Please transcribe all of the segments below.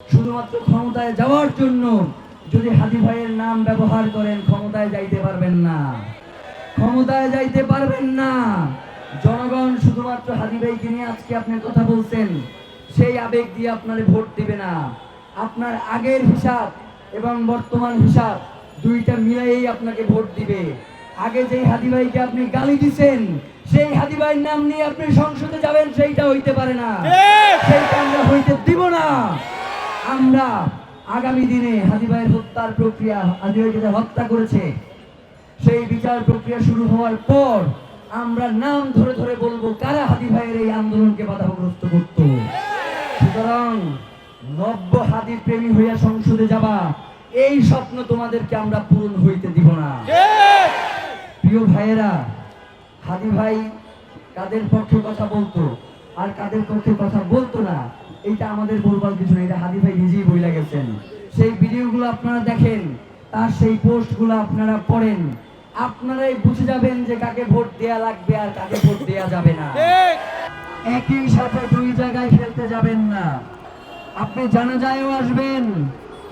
শুধুমাত্র ক্ষমতায় যাওয়ার জন্য যদি হাদি ভাইয়ের নাম ব্যবহার করেন ক্ষমতায় যাইতে পারবেন না, ক্ষমতায় যাইতে পারবেন না। জনগণ শুধুমাত্র হাদি ভাইকে নিয়ে আজকে আপনি কথা বলছেন, সেই আবেগ দিয়ে আপনার ভোট দিবে না। আপনার আগের হিসাব এবং বর্তমান হিসাব দুইটা মিলাইয়েই আপনাকে ভোট দিবে। আগে যেই হাদি ভাইকে আপনি গালি দিছেন, সেই হাদি ভাইয়ের নাম নিয়ে আপনি সংসদে যাবেন, সেইটা হইতে পারে না, সেইটা আমরা হইতে দিব না। আমরা আগামী দিনে হাদি ভাইয়ের হত্যার প্রক্রিয়া, হাদি ভাইকে যে হত্যা করেছে সেই বিচার প্রক্রিয়া শুরু হওয়ার পর আমরা নাম ধরে ধরে বলবো কারা হাদি ভাইয়ের এই আন্দোলনকে বাধাগ্রস্ত করত। সুতরাং নব্য হাদি প্রেমী হইয়া সংসদে যাবা, এই স্বপ্ন তোমাদেরকে আমরা পূরণ হইতে দিব না। প্রিয় ভাইয়েরা, হাদি ভাই কাদের পক্ষে কথা বলতো আর কাদের পক্ষে কথা বলতো না, এইটা আমাদের বলবার কিছু নেই, এটা হাদি ভাই নিজেই বইলা গেছেন। সেই ভিডিওগুলো আপনারা দেখেন, তার সেই পোস্টগুলো আপনারা পড়েন, আপনারাই বুঝে যাবেন যে কাকে ভোট দেয়া লাগবে আর কাকে ভোট দেয়া যাবে না। একই সাথে দুই জায়গায় খেলতে যাবেন না। আপনি জানাজায়ও আসবেন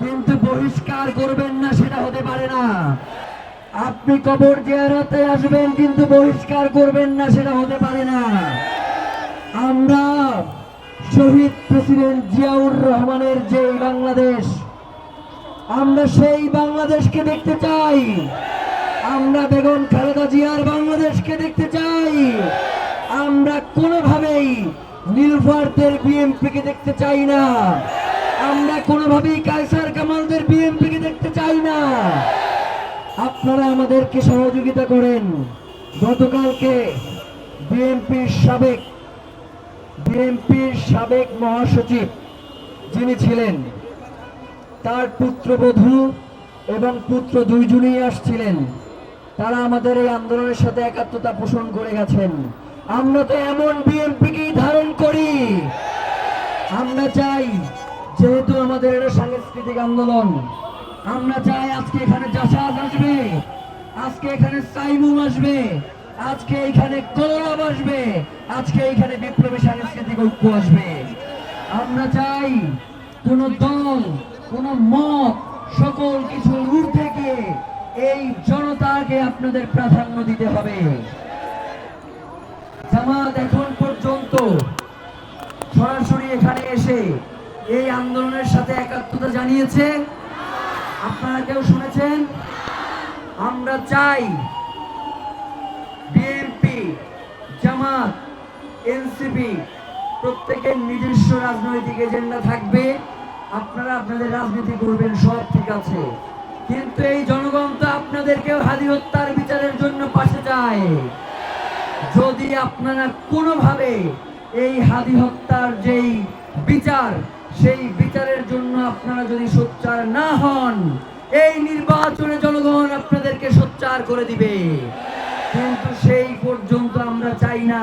কিন্তু বহিষ্কার করবেন না, সেটা হতে পারে না। আপনি কবর জিয়ারতে আসবেন কিন্তু বহিষ্কার করবেন না, সেটা হতে পারে না। আমরা শহীদ প্রেসিডেন্ট জিয়াউর রহমানের যে বাংলাদেশ, আমরা সেই বাংলাদেশকে দেখতে চাই। আমরা বেগম খালেদা জিয়ার বাংলাদেশকে দেখতে চাই। আমরা কোনোভাবেই নীলফারদের বিএনপিকে দেখতে চাই না। আমরা কোনোভাবেই কায়সার কামালদের বিএনপিকে দেখতে চাই না। আপনারা আমাদেরকে সহযোগিতা করেন। গতকালকে বিএনপির সাবেক মহাসচিব যিনি ছিলেন, তার পুত্রবধূ এবং পুত্র দুইজনেই আসছিলেন। তারা আমাদের এই আন্দোলনের সাথে একাত্মতা পোষণ করে গেছেন। আমরা তো এমন বিএনপিকেই ধারণ করি। আমরা চাই, যেহেতু আমাদের এটা সাংস্কৃতিক আন্দোলন, আমরা চাই আজকে এখানে জাসাজ আসবে, আজকে এখানে সাইমুম আসবে, আজকে এখানে কলরব আসবে, আজকে এখানে বিপ্লবী সাংস্কৃতিক ঐক্য আসবে। আমরা চাই কোন দল, কোন মত, সকল কিছুর ঊর্ধ্বে গিয়ে এই জনতাকে আপনাদের প্রাধান্য দিতে হবে। জামাত এখন পর্যন্ত সরাসরি এখানে এসে এই আন্দোলনের সাথে একাত্মতা জানিয়েছে? আপনারা কেউ শুনেছেন? আমরা চাই বিএনপি, জামাত, এনসিপি প্রত্যেকের নিজস্ব রাজনৈতিক এজেন্ডা থাকবে। আপনারা আপনাদের রাজনীতি করবেন, সব ঠিক আছে, কিন্তু এই জনগণ তো আপনাদেরকেও হাদি হত্যার বিচারের জন্য পাশে চায়। যদি আপনারা কোনোভাবে এই হাদি হত্যার যেই বিচার, সেই বিচারের জন্য আপনারা যদি সোচ্চার না হন, এই নির্বাচনে জনগণ আপনাদেরকে সোচ্চার করে দিবে। কিন্তু সেই পর্যন্ত আমরা চাই না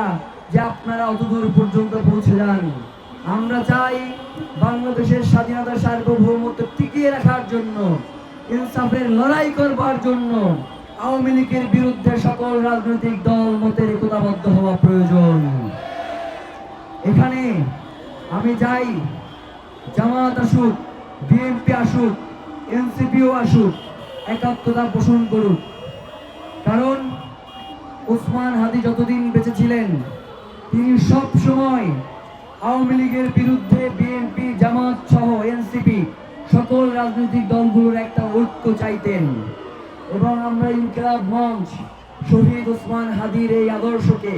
যে আপনারা অতদূর পর্যন্ত পৌঁছে যান। আমরা চাই বাংলাদেশের স্বাধীনতা, সার্বভৌমত্ব টিকিয়ে রাখার জন্য, ইনসাফের লড়াই করবার জন্য আওয়ামী লীগের বিরুদ্ধে সকল রাজনৈতিক দল মতের একতাবদ্ধ হওয়া প্রয়োজন। এখানে আমি চাই জামাত আসুক, বিএনপি আসুক, এনসিপিও আসুক, একাত্মতা পোষণ করুক। কারণ ওসমান হাদি যতদিন বেঁচে ছিলেন, তিনি সব সময় আওয়ামী লীগের বিরুদ্ধে বিএনপি, জামাত সহ এনসিপি সকল রাজনৈতিক দলগুলোর একটা ঐক্য চাইতেন। এবং আমরা ইনকিলাব মঞ্চ শহীদ ওসমান হাদির এই আদর্শকে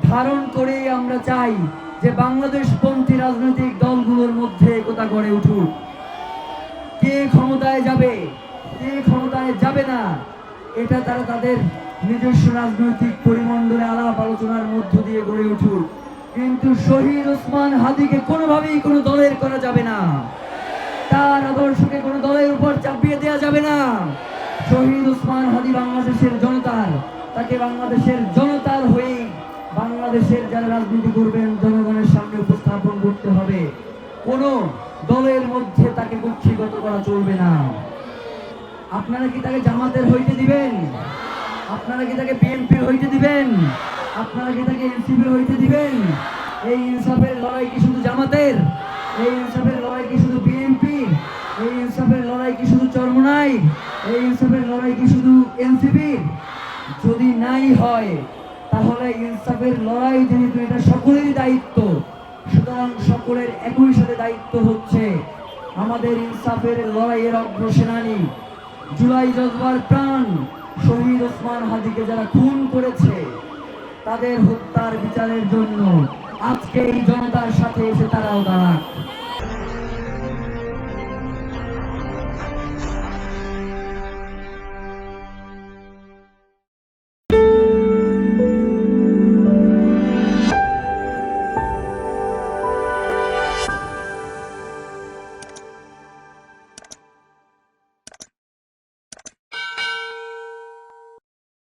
ধারণ করে আমরা চাই যে বাংলাদেশপন্থী রাজনৈতিক দলগুলোর মধ্যে একতা গড়ে উঠুক। কে ক্ষমতায় যাবে, কে ক্ষমতায় যাবে না, এটা তারা তাদের নিজস্ব রাজনৈতিক পরিমণ্ডলে আলাপ আলোচনার মধ্য দিয়ে গড়ে উঠুক। কিন্তু শহীদ ওসমান হাদিকে কোনোভাবেই কোনো দলের করা যাবে না, তার আদর্শকে কোনো দলের উপর চাপিয়ে দেওয়া যাবে না। শহীদ ওসমান হাদি বাংলাদেশের জনতার, তাকে বাংলাদেশের জনতার হয়ে বাংলাদেশের যারা রাজনীতি করবেন জনগণের সামনে উপস্থাপন করতে হবে। কোন দলের মধ্যে তাকে কুক্ষিগত করা চলবে না। আপনারা কি তাকে জামাতের হইতে দিবেন? আপনারা কি তাকে বিএনপির হইতে দিবেন? আপনারা কি তাকে এনসিপির হইতে দিবেন? এই ইনসাফের লড়াই কি শুধু জামাতের? এই ইনসাফের লড়াই কি শুধু বিএনপি? পৃথিবীর? যদি নাই হয় তাহলে ইনসাফের লড়াই যেহেতু এটা সকলেরই দায়িত্ব, সুতরাং সকলের একই সাথে দায়িত্ব হচ্ছে আমাদের ইনসাফের লড়াইয়ের অগ্রসেনানী, জুলাই জজবার প্রাণ শহীদ ওসমান হাদিকে যারা খুন করেছে তাদের হত্যার বিচারের জন্য আজকে এই জনতার সাথে এসে তারাও দাঁড়াবে।